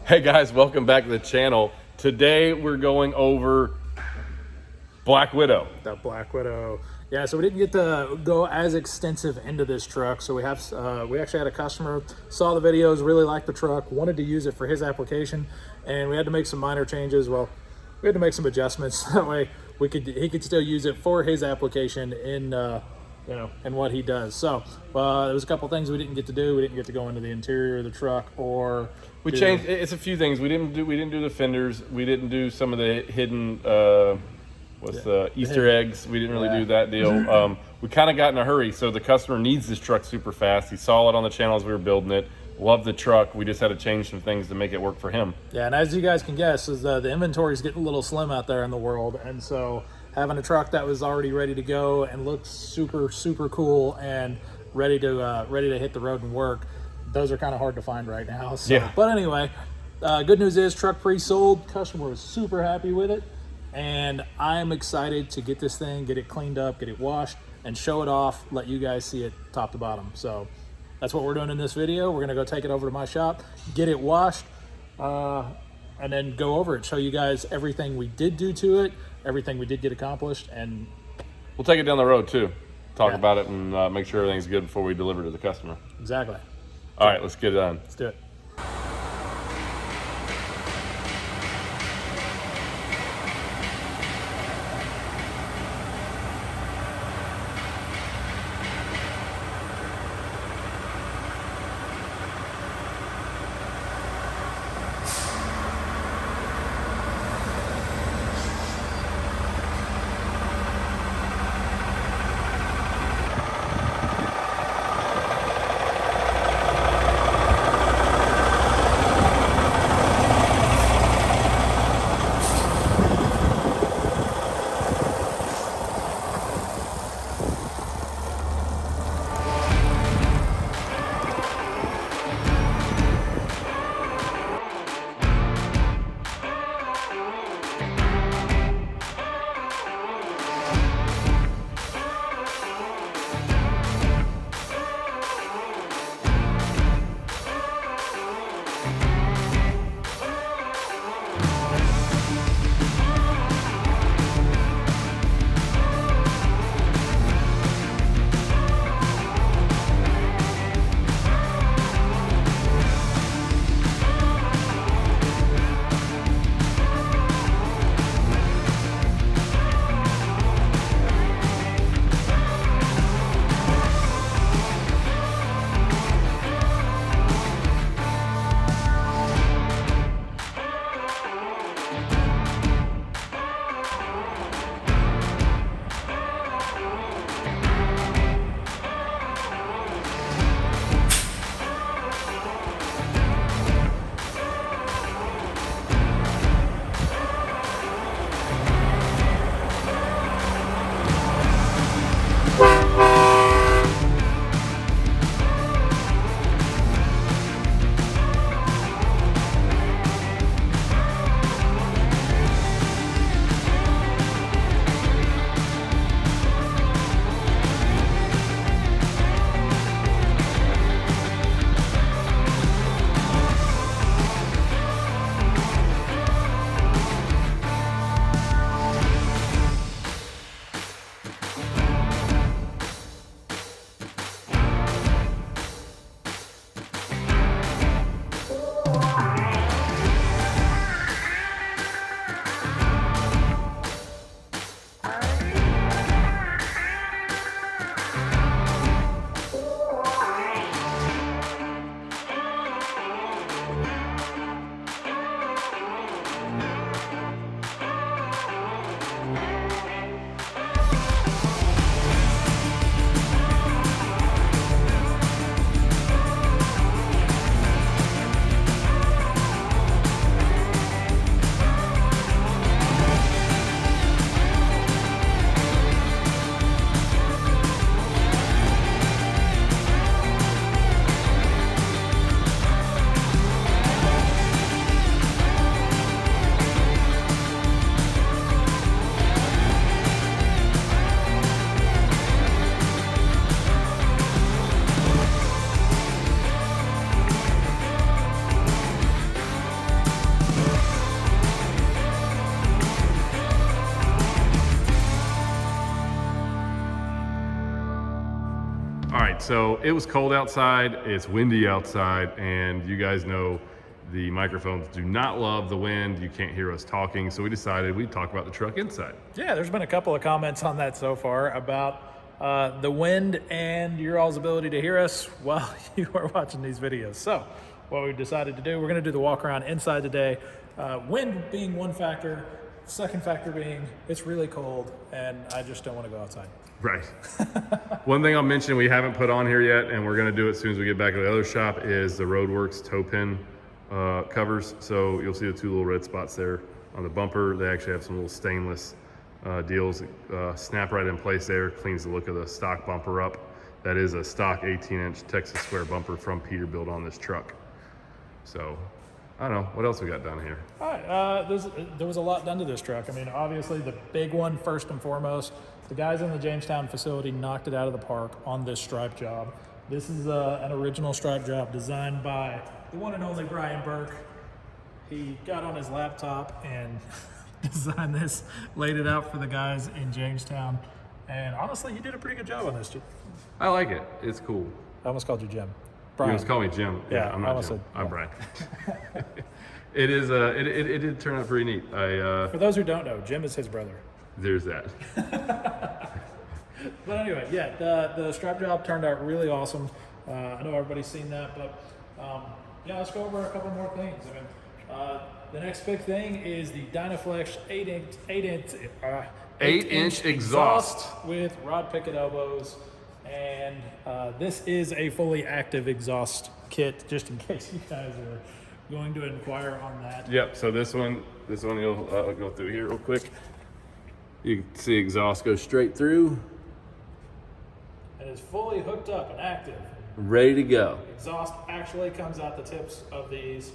Hey guys, welcome back to the channel. Today we're going over Black Widow. That Black Widow. Yeah, so we didn't get to go as extensive into this truck. So we actually had a customer, saw the videos, really liked the truck, wanted to use it for his application, and we had to make some minor changes. Well, we had to make some adjustments that way he could still use it for his application in in what he does. So there was a couple things we didn't get to do. We didn't get to go into the interior of the truck, or We changed. It's a few things. We didn't do the fenders. We didn't do some of the hidden Easter eggs. We didn't really do that deal. We kind of got in a hurry, so the customer needs this truck super fast. He saw it on the channel as we were building it. Loved the truck. We just had to change some things to make it work for him. Yeah, and as you guys can guess, is the inventory is getting a little slim out there in the world, and so having a truck that was already ready to go and looked super cool and ready to hit the road and work, those are kind of hard to find right now. So, Yeah. But anyway, good news is truck pre-sold. Customer was super happy with it, and I'm excited to get this thing, get it cleaned up, get it washed, and show it off. Let you guys see it top to bottom. So that's what we're doing in this video. We're gonna go take it over to my shop, get it washed, and then go over it, show you guys everything we did do to it, everything we did get accomplished, and We'll take it down the road too. Talk about it and make sure everything's good before we deliver to the customer. exactly. All right, let's get it done. Let's do it. So it was cold outside, it's windy outside, and you guys know the microphones do not love the wind. You can't hear us talking, so we decided we'd talk about the truck inside. Yeah, there's been a couple of comments on that so far about the wind and your all's ability to hear us while you are watching these videos. So what we decided to do, we're going to do the walk around inside today. Wind being one factor, second factor being it's really cold and I just don't want to go outside. Right. One thing I'll mention we haven't put on here yet, and we're going to do it as soon as we get back to the other shop, is the Roadworks toe pin covers. So you'll see the two little red spots there on the bumper. They actually have some little stainless deals, snap right in place there, cleans the look of the stock bumper up. That is a stock 18-inch Texas square bumper from Peterbilt on this truck. So I don't know, what else we got done here? All right, there was a lot done to this truck. I mean, obviously the big one first and foremost, the guys in the Jamestown facility knocked it out of the park on this stripe job. This is an original stripe job designed by the one and only Bourke. He got on his laptop and designed this, laid it out for the guys in Jamestown. And honestly, you did a pretty good job on this, Jim. I like it. It's cool. I almost called you Jim. You Brian. almost call me Jim. Yeah, I'm I not Jim. said, I'm yeah. Brian. It is. It did turn out pretty neat. For those who don't know, Jim is his brother. There's that. But anyway, yeah, the strap job turned out really awesome. I know everybody's seen that, but yeah, let's go over a couple more things. I mean, the next big thing is the Dynaflex 8-inch exhaust with rod picket elbows, and this is a fully active exhaust kit, just in case you guys are going to inquire on that. Yep. So this one you'll go through here real quick. You can see exhaust goes straight through. It is fully hooked up and active. Ready to go. Exhaust actually comes out the tips of these.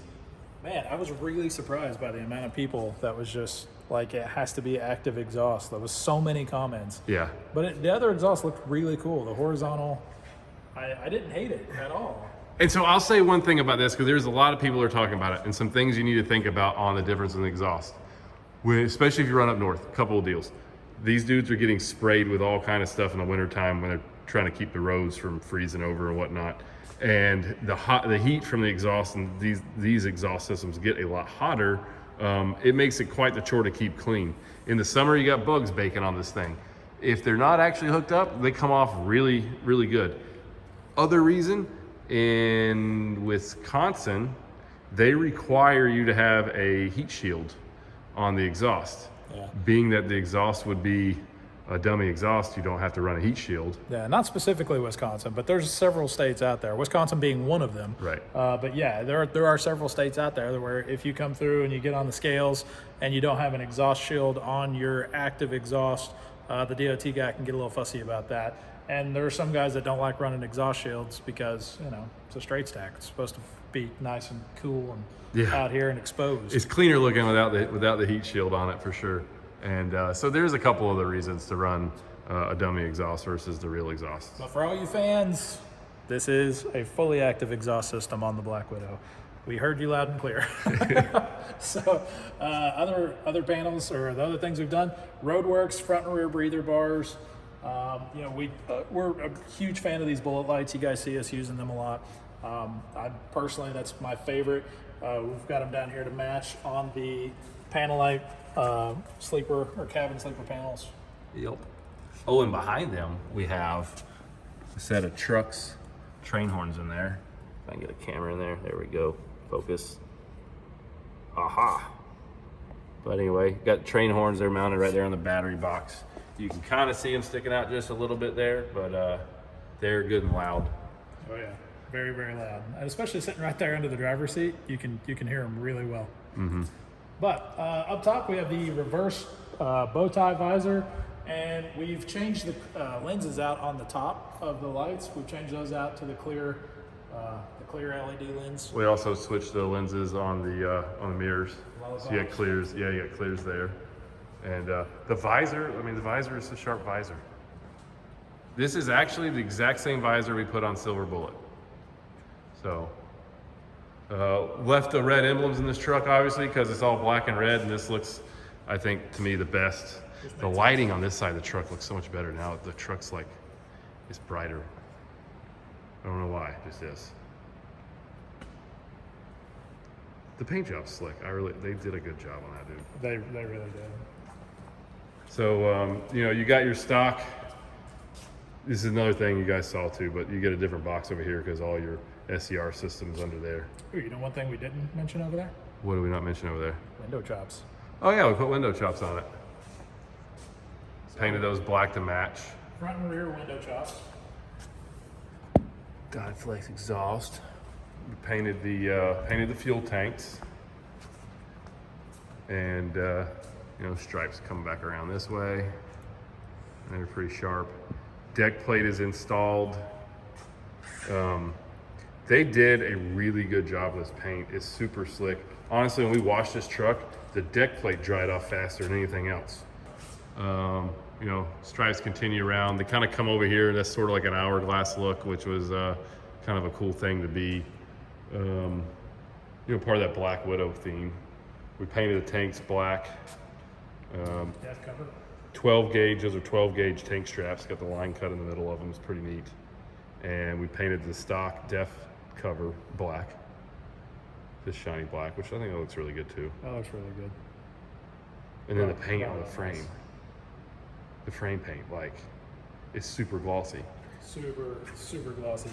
Man, I was really surprised by the amount of people that was just like, it has to be active exhaust. There was so many comments. Yeah. But the other exhaust looked really cool. The horizontal, I didn't hate it at all. And so I'll say one thing about this, because there's a lot of people who are talking about it, and some things you need to think about on the difference in the exhaust. Especially if you run up north, a couple of deals. These dudes are getting sprayed with all kind of stuff in the wintertime when they're trying to keep the roads from freezing over and whatnot. And the heat from the exhaust, and these exhaust systems get a lot hotter. It makes it quite the chore to keep clean. In the summer, you got bugs baking on this thing. If they're not actually hooked up, they come off really, really good. Other reason, in Wisconsin, they require you to have a heat shield on the exhaust. Yeah. Being that the exhaust would be a dummy exhaust, you don't have to run a heat shield. Yeah, not specifically Wisconsin, but there's several states out there. Wisconsin being one of them. Right. But yeah, there are several states out there where if you come through and you get on the scales and you don't have an exhaust shield on your active exhaust, the DOT guy can get a little fussy about that. And there are some guys that don't like running exhaust shields because, you know, it's a straight stack. It's supposed to be nice and cool and out here and exposed. It's cleaner looking without the heat shield on it for sure. And so there's a couple other reasons to run a dummy exhaust versus the real exhaust. But for all you fans, this is a fully active exhaust system on the Black Widow. We heard you loud and clear. So other panels or the other things we've done, Roadworks front and rear breather bars. You know, we're a huge fan of these bullet lights. You guys see us using them a lot. I personally, that's my favorite. We've got them down here to match on the panel light sleeper or cabin sleeper panels. Yep. Oh, and behind them we have a set of trucks train horns in there. If I can get a camera in there. There we go. Focus. Aha. But anyway, got train horns. They're mounted right there on the battery box. You can kind of see them sticking out just a little bit there, but they're good and loud. Oh yeah, very, very loud. And especially sitting right there under the driver's seat, you can hear them really well. Mm-hmm. But up top we have the reverse bow tie visor, and we've changed the lenses out on the top of the lights. We've changed those out to the clear LED lens. We also switched the lenses on the mirrors. So you got clears. Yeah, you got clears there. And the visor, I mean, the visor is a sharp visor. This is actually the exact same visor we put on Silver Bullet. So, left the red emblems in this truck, obviously, because it's all black and red, and this looks, I think, to me, the best. The lighting on this side of the truck looks so much better now. The truck's like, it's brighter. I don't know why, it just is. The paint job's slick. They did a good job on that, dude. They really did. So, you know, you got your stock. This is another thing you guys saw too, but you get a different box over here because all your SCR system's under there. Ooh, you know one thing we didn't mention over there? What did we not mention over there? Window chops. Oh yeah, we put window chops on it. Painted those black to match. Front and rear window chops. Dyed flex exhaust. We painted the fuel tanks. And you know, stripes coming back around this way. And they're pretty sharp. Deck plate is installed. They did a really good job with this paint. It's super slick. Honestly, when we washed this truck, the deck plate dried off faster than anything else. You know, stripes continue around. They kind of come over here. That's sort of like an hourglass look, which was kind of a cool thing to be, you know, part of that Black Widow theme. We painted the tanks black. Death cover. 12 gauge, those are 12 gauge tank straps. Got the line cut in the middle of them. It's pretty neat. And we painted the stock def cover black. This shiny black, which I think looks really good too. That looks really good. And then the paint on the frame. The frame paint, like, it's super glossy. Super glossy.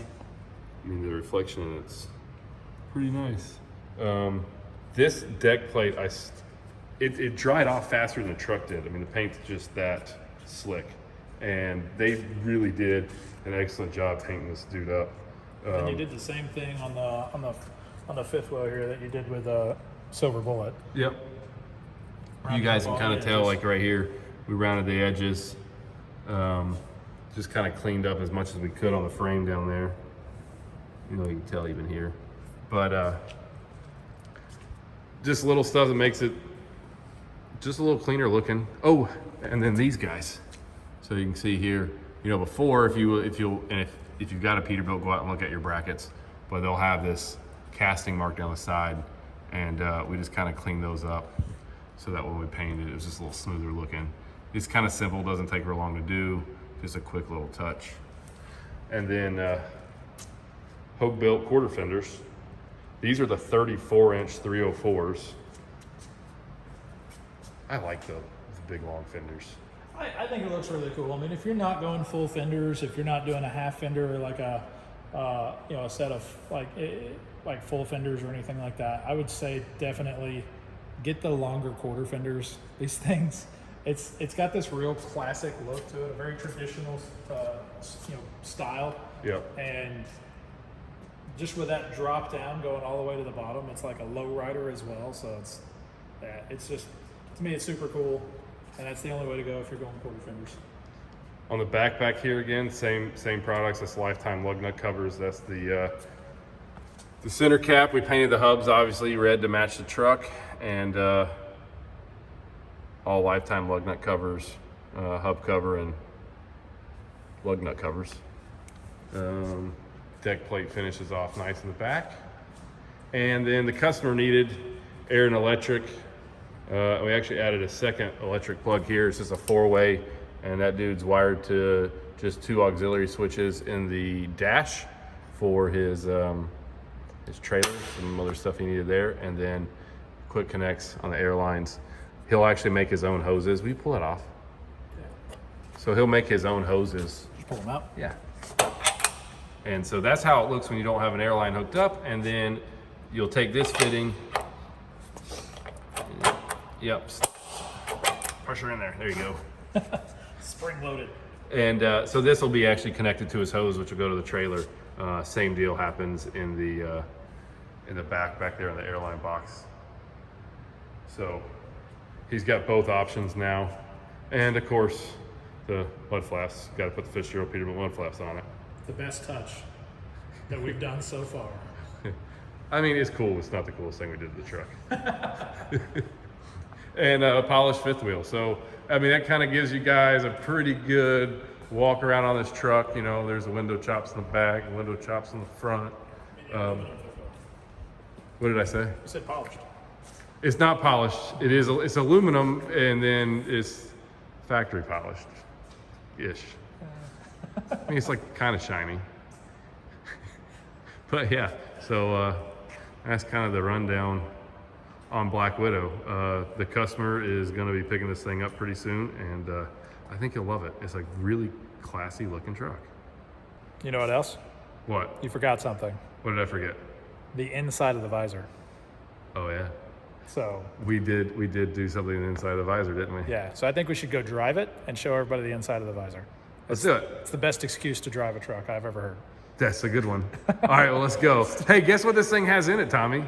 I mean, the reflection in it's pretty nice. This deck plate, it dried off faster than the truck did. I mean, the paint's just that slick. And they really did an excellent job painting this dude up. And you did the same thing on the fifth wheel here that you did with Silver Bullet. Yep. You guys can kind of tell, like right here, we rounded the edges, just kind of cleaned up as much as we could on the frame down there. You know, you can tell even here. But just little stuff that makes it just a little cleaner looking. Oh, and then these guys. So you can see here, you know, before if you've got a Peterbilt, go out and look at your brackets, but they'll have this casting mark down the side, and we just kind of cleaned those up so that when we painted it was just a little smoother looking. It's kind of simple, doesn't take very long to do, just a quick little touch. And then Hogue built quarter fenders. These are the 34-inch 304s. I like the big long fenders. I think it looks really cool. I mean, if you're not going full fenders, if you're not doing a half fender or like a you know, a set of like full fenders or anything like that, I would say definitely get the longer quarter fenders. These things, it's got this real classic look to it, a very traditional you know, style. Yep. And just with that drop down going all the way to the bottom, it's like a low rider as well. So it's just, to me, it's super cool. And that's the only way to go if you're going quarter fenders. On the back here again, same products. That's lifetime lug nut covers. That's the center cap. We painted the hubs obviously red to match the truck, and all lifetime lug nut covers, hub cover and lug nut covers. Deck plate finishes off nice in the back, and then the customer needed air and electric. We actually added a second electric plug here. It's just a 4-way, and that dude's wired to just 2 auxiliary switches in the dash for his trailer, some other stuff he needed there, and then quick connects on the airlines. He'll actually make his own hoses. Will you pull that off? Yeah. So he'll make his own hoses. Just pull them out? Yeah. And so that's how it looks when you don't have an airline hooked up, and then you'll take this fitting. Yep. Pressure in there. There you go. Spring loaded. And so this will be actually connected to his hose, which will go to the trailer. Same deal happens in the back there in the airline box. So he's got both options now. And of course, the mud flaps. Got to put the Fitzgerald Peterbilt mud flaps on it. The best touch that we've done so far. I mean, it's cool. It's not the coolest thing we did to the truck. And a polished fifth wheel. So, I mean, that kind of gives you guys a pretty good walk around on this truck. You know, there's the window chops in the back, window chops in the front. What did I say? You said polished. It's not polished. It's aluminum, and then it's factory polished-ish. I mean, it's like kind of shiny. But yeah, so that's kind of the rundown on Black Widow. The customer is going to be picking this thing up pretty soon, and I think he'll love it. It's like really classy looking truck. You know what else? What? You forgot something. What did I forget? The inside of the visor. Oh yeah. So we did do something on the inside of the visor, didn't we? yeah. So I think we should go drive it and show everybody the inside of the visor. Let's do it. It's the best excuse to drive a truck I've ever heard. That's a good one. All right, well, let's go. Hey, guess what this thing has in it, Tommy?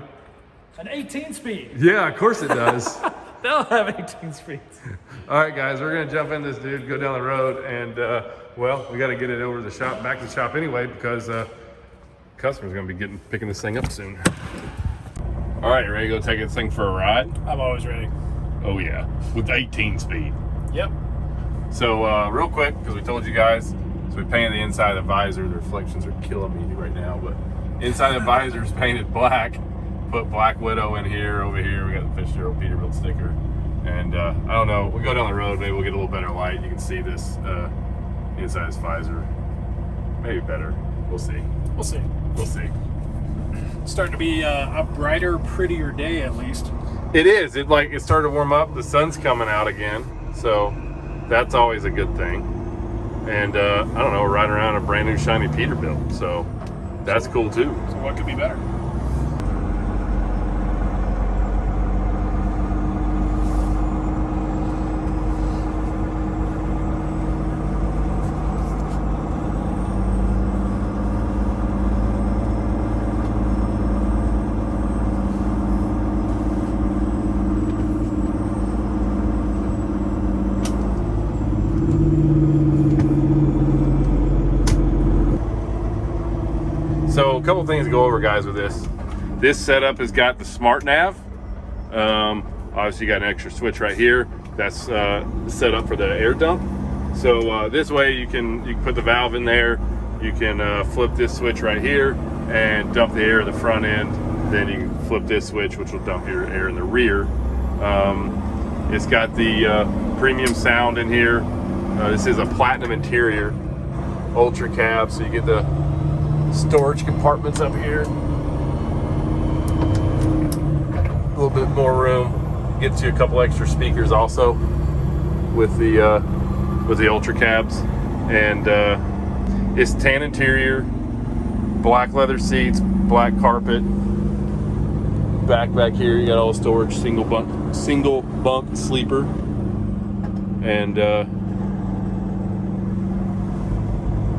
An 18 speed. Yeah, of course it does. They'll have 18 speeds. All right, guys, we're gonna jump in this dude, go down the road, and well, we gotta get it over to the shop, back to the shop anyway, because customer's gonna be picking this thing up soon. All right, you ready to go take this thing for a ride? I'm always ready. Oh yeah, with 18 speed. Yep. So real quick, because we told you guys, so we painted the inside of the visor. The reflections are killing me right now, but inside the visor is painted black. Put Black Widow in here, over here. We got the Fitzgerald Peterbilt sticker. And I don't know, we go down the road, maybe we'll get a little better light. You can see this inside this visor. Maybe better. We'll see. We'll see. We'll see. It's starting to be a brighter, prettier day at least. It is. It started to warm up. The sun's coming out again. So that's always a good thing. And I don't know, we're riding around a brand new shiny Peterbilt. So that's cool too. So what could be better? So a couple things to go over, guys, with this. This setup has got the smart nav. Obviously you got an extra switch right here. That's set up for the air dump. So this way you can put the valve in there. You can flip this switch right here and dump the air in the front end. Then you can flip this switch, which will dump your air in the rear. It's got the premium sound in here. This is a platinum interior, ultra cab, so you get the storage compartments up here. A little bit more room. Gets you a couple extra speakers also with the ultra cabs, and it's tan interior, black leather seats, black carpet. Back here you got all the storage, single bunk sleeper, and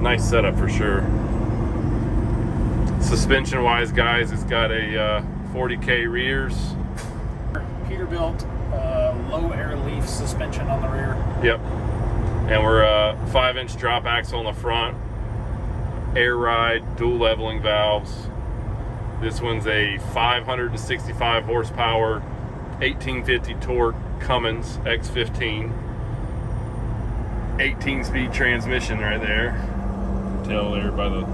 nice setup for sure. Suspension wise, guys, it's got a 40K rears. Peterbilt low air leaf suspension on the rear. Yep. And we're 5-inch drop axle on the front, air ride, dual leveling valves. This one's a 565 horsepower, 1850 torque Cummins X15, 18-speed transmission right there. Tell there by the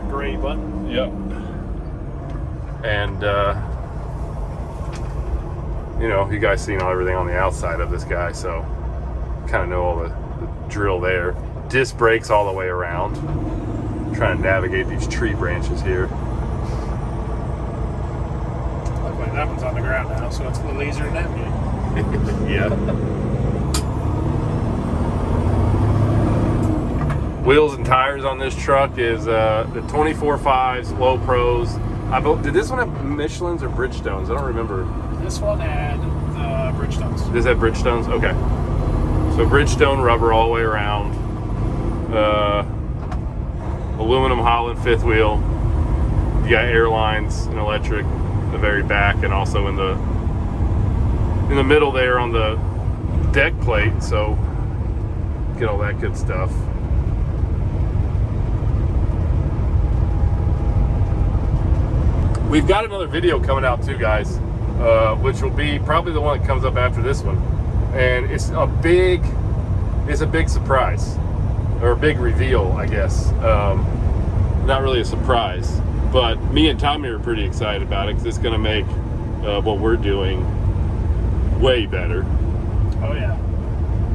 gray button. Yep. And you know, you guys seen everything on the outside of this guy, so kind of know all the drill there. Disc brakes all the way around. Trying to navigate these tree branches here. Luckily that one's on the ground now, so it's a little easier to navigate. Yeah. Wheels and tires on this truck is the 24.5s, low pros. Did this one have Michelin's or Bridgestones? I don't remember. This one had Bridgestones. Does that have Bridgestones? Okay. So Bridgestone rubber all the way around. Aluminum Holland fifth wheel. You got airlines and electric in the very back, and also in the middle there on the deck plate. So get all that good stuff. We've got another video coming out too, guys, which will be probably the one that comes up after this one, and it's a big surprise, or a big reveal, I guess. Not really a surprise, but me and Tommy are pretty excited about it because it's going to make what we're doing way better. Oh yeah.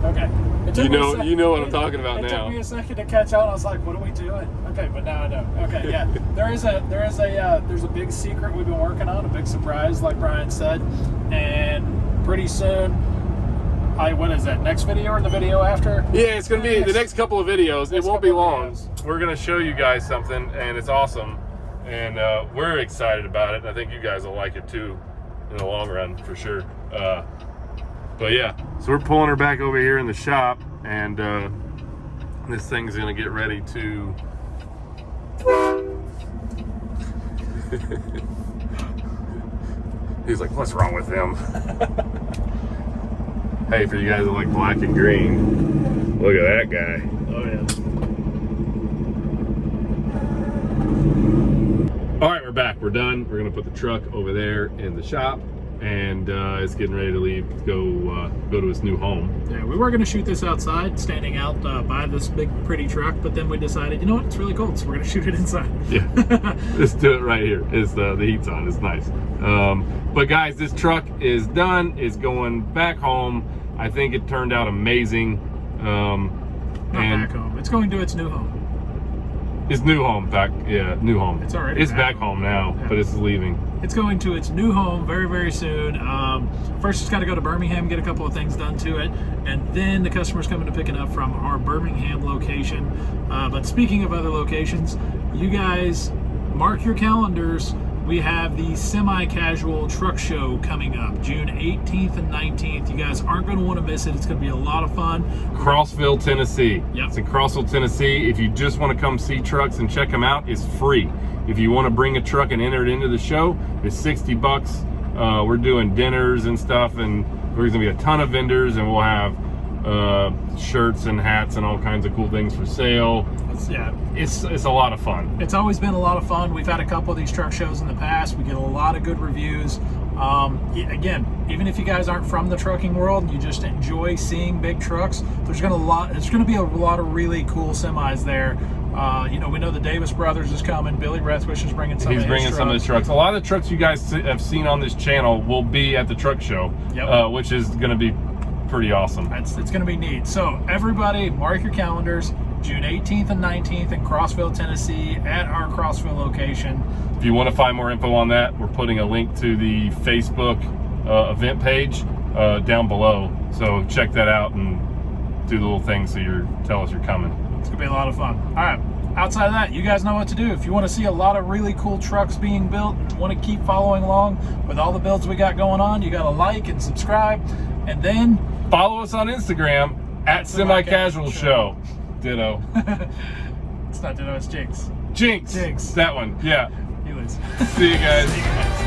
Okay. It took You me a know, sec- you know what I'm talking about It now. took me a second to catch on. I was like, "What are we doing?" Okay, but now I know. Okay, yeah. There's a big secret we've been working on, a big surprise, like Brian said, and pretty soon. What is that? Next video or the video after? Yeah, it's gonna be the next couple of videos. It won't be long. Videos. We're gonna show you guys something, and it's awesome, and we're excited about it. And I think you guys will like it too, in the long run for sure. But yeah, so we're pulling her back over here in the shop, and this thing's gonna get ready to. He's like, "What's wrong with him?" Hey, for you guys that like black and green, look at that guy. Oh yeah. All right, we're back. We're done. We're gonna put the truck over there in the shop, and it's getting ready to leave to go to its new home. Yeah, we were going to shoot this outside, standing out by this big, pretty truck, but then we decided, you know what, it's really cold, so we're going to shoot it inside. Yeah, let's do it right here. It's the heat's on. It's nice. But guys, this truck is done. It's going back home. I think it turned out amazing. Not back home. It's going to its new home. Its new home, new home. It's already back home now, yeah. But it's leaving. It's going to its new home very, very soon. First, it's got to go to Birmingham, get a couple of things done to it, and then the customer's coming to pick it up from our Birmingham location. But speaking of other locations, you guys mark your calendars. We have the Semi-Casual Truck Show coming up June 18th and 19th. You guys aren't going to want to miss it. It's going to be a lot of fun. Crossville, Tennessee. Yep. It's in Crossville, Tennessee. If you just want to come see trucks and check them out, it's free. If you want to bring a truck and enter it into the show, it's $60. We're doing dinners and stuff, and there's going to be a ton of vendors, and we'll have shirts and hats and all kinds of cool things for sale. It's a lot of fun. It's always been a lot of fun. We've had a couple of these truck shows in the past. We get a lot of good reviews. Again, even if you guys aren't from the trucking world and you just enjoy seeing big trucks, there's going to be a lot of really cool semis there. We know the Davis brothers is coming. Billy Rethwish is bringing some. He's bringing some of his trucks. A lot of the trucks you guys have seen on this channel will be at the truck show, yep. Which is going to be pretty awesome. It's going to be neat. So everybody, mark your calendars. June 18th and 19th in Crossville, Tennessee, at our Crossville location. If you want to find more info on that, we're putting a link to the Facebook event page down below. So check that out and do the little thing so tell us you're coming. It's gonna be a lot of fun. All right. Outside of that, you guys know what to do. If you want to see a lot of really cool trucks being built and want to keep following along with all the builds we got going on, you got to like and subscribe, and then follow us on Instagram at Semi-Casual Show. Ditto. It's not Ditto, it's Jinx. Jinx. That one, yeah. He lives. See you guys. See you guys.